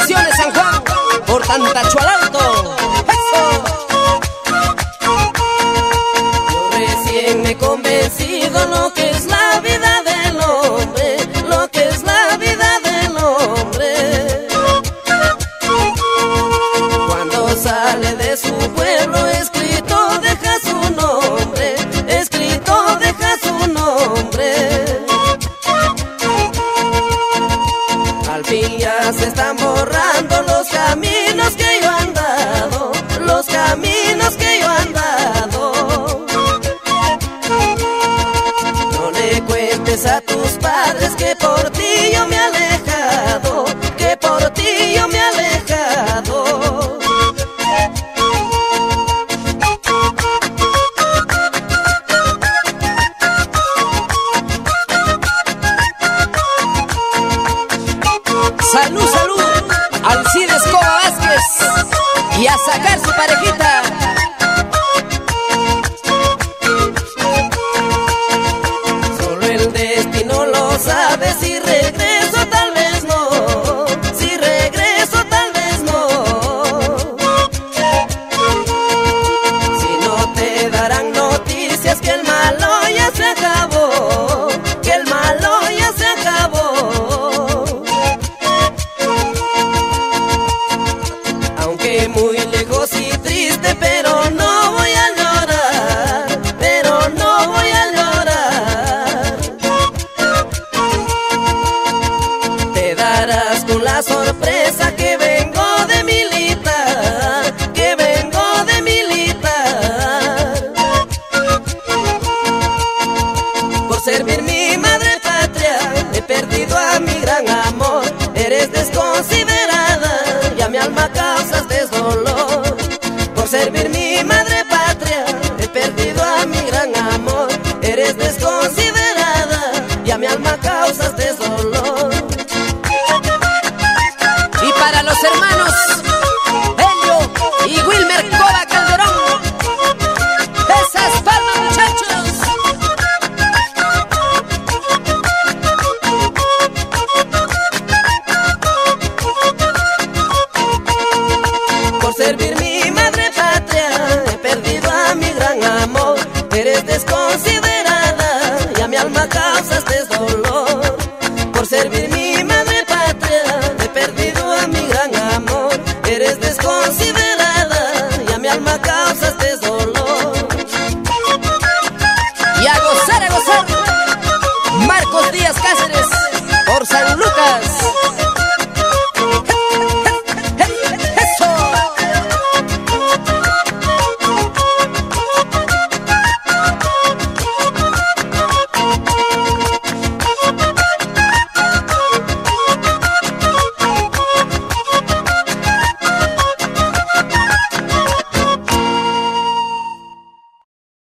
Misiones San Juan, por Tantacho al Alto. ¡Eso! Yo recién me he convencido lo que es la vida del hombre, lo que es la vida del hombre. Cuando sale de su pueblo, escrito deja su nombre, escrito deja su nombre. Al fin ya se están borrando los caminos que yo he andado, los caminos que yo he andado. No le cuentes a tus padres que por ti yo me he alejado, que por ti yo me he alejado. Salud, salud, Alcides Coba Vázquez, y a sacar su parejita. Solo el destino lo sabe, si regreso tal vez no, si regreso tal vez no. Si no te darán noticias que el malo ya se acabó, que el malo ya se acabó. Aunque muy lejos y triste, pero no voy a llorar, pero no voy a llorar. Te darás con la sorpresa que vengo de militar, que vengo de militar. Por servir mi madre patria, he perdido a mi gran amor. Eres desconsiderada y a mi alma causaste dolor. Por servir mi madre patria, he perdido a mi gran amor. Eres desconsiderada y a mi alma causaste dolor. Y para los hermanos